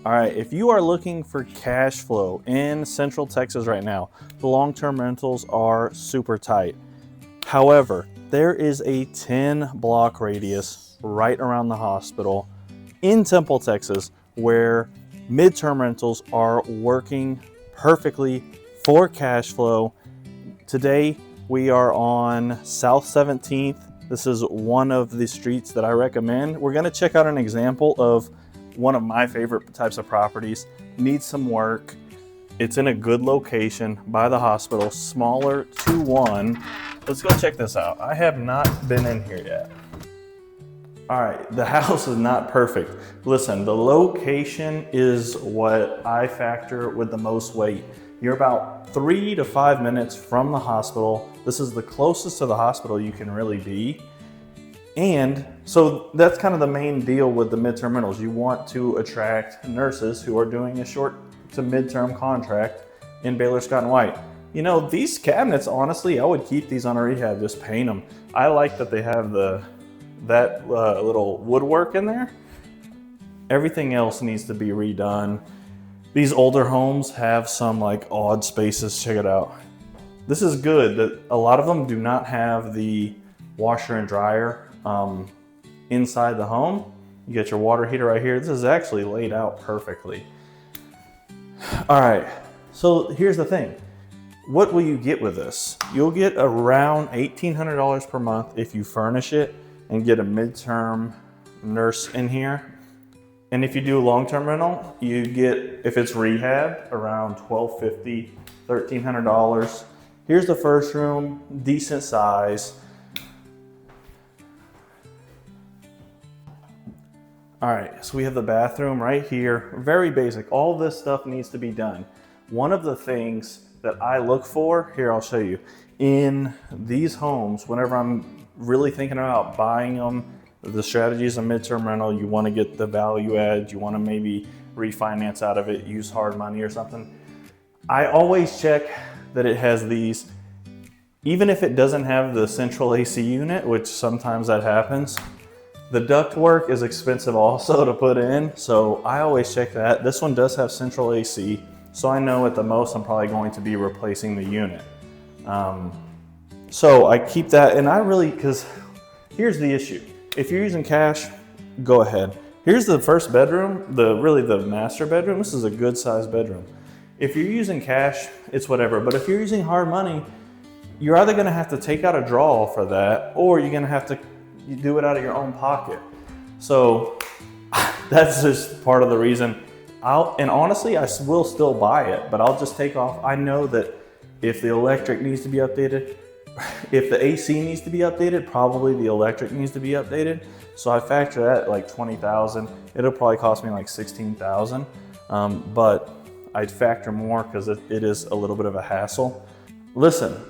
All right, if you are looking for cash flow in Central Texas right now, the long-term rentals are super tight. However, there is a 10-block radius right around the hospital in Temple, Texas, where midterm rentals are working perfectly for cash flow. Today, we are on South 17th. This is one of the streets that I recommend. We're gonna check out an example of one of my favorite types of properties. Needs some work. It's in a good location by the hospital, smaller 2-1. Let's go check this out. I have not been in here yet. All right, the house is not perfect. Listen, the location is what I factor with the most weight. You're about 3 to 5 minutes from the hospital. This is the closest to the hospital you can really be. And so that's kind of the main deal with the midterm rentals. You want to attract nurses who are doing a short to midterm contract in Baylor Scott White. You know, these cabinets, honestly, I would keep these on a rehab, just paint them. I like that they have that little woodwork in there. Everything else needs to be redone. These older homes have some like odd spaces. Check it out. This is good that a lot of them do not have the washer and dryer inside the home. You get your water heater right here. This is actually laid out perfectly. All right, so here's the thing. What will you get with this? You'll get around $1,800 per month if you furnish it and get a midterm nurse in here. And if you do a long-term rental, you get, if it's rehab, around $1,250, $1,300. Here's the first room, decent size. All right, so we have the bathroom right here, very basic. All this stuff needs to be done. One of the things that I look for, here I'll show you, in these homes, whenever I'm really thinking about buying them, the strategies of midterm rental, you want to get the value add, you want to maybe refinance out of it, use hard money or something. I always check that it has these, even if it doesn't have the central AC unit, which sometimes that happens. The ductwork is expensive also to put in, so I always check that. This one does have central AC, so I know at the most I'm probably going to be replacing the unit. So I keep that, and I really, because here's the issue. If you're using cash, go ahead. Here's the first bedroom, really the master bedroom. This is a good sized bedroom. If you're using cash, it's whatever, but if you're using hard money, you're either gonna have to take out a draw for that, or you're gonna have to you do it out of your own pocket. So that's just part of the reason. And honestly, I will still buy it, but I'll just take off. I know that if the electric needs to be updated, if the AC needs to be updated, probably the electric needs to be updated. So I factor that like 20,000. It'll probably cost me like 16,000, but I'd factor more because it is a little bit of a hassle. Listen,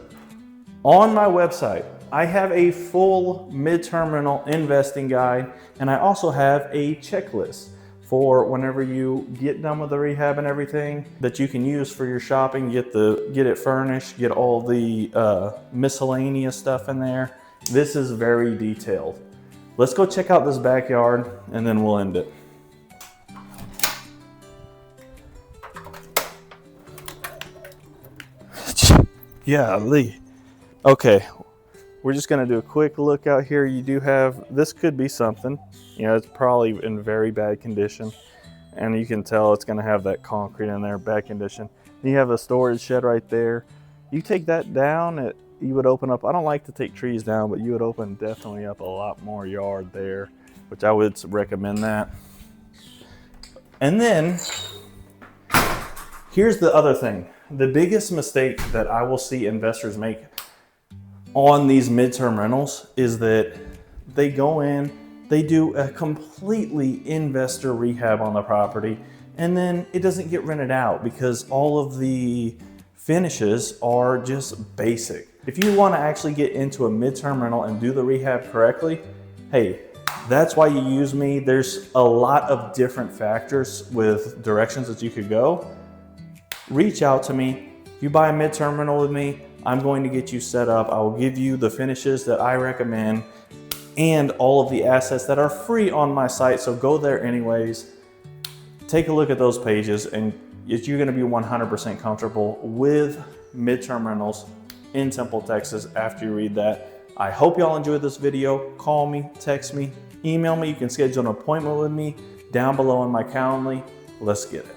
on my website, I have a full midterm rental investing guide, and I also have a checklist for whenever you get done with the rehab and everything that you can use for your shopping, get it furnished, get all the miscellaneous stuff in there. This is very detailed. Let's go check out this backyard and then we'll end it. Yeah, Lee. Okay. We're just gonna do a quick look out here. You do have, this could be something. You know, it's probably in very bad condition. And you can tell it's gonna have that concrete in there, bad condition. You have a storage shed right there. You take that down, you would open up, I don't like to take trees down, but you would open definitely up a lot more yard there, which I would recommend that. And then, here's the other thing. The biggest mistake that I will see investors make on these midterm rentals is that they go in, they do a completely investor rehab on the property, and then it doesn't get rented out because all of the finishes are just basic. If you want to actually get into a midterm rental and do the rehab correctly, hey, that's why you use me. There's a lot of different factors with directions that you could go. Reach out to me. If you buy a midterm rental with me, I'm going to get you set up. I will give you the finishes that I recommend and all of the assets that are free on my site. So go there anyways. Take a look at those pages and you're going to be 100% comfortable with midterm rentals in Temple, Texas after you read that. I hope y'all enjoyed this video. Call me, text me, email me. You can schedule an appointment with me down below in my Calendly. Let's get it.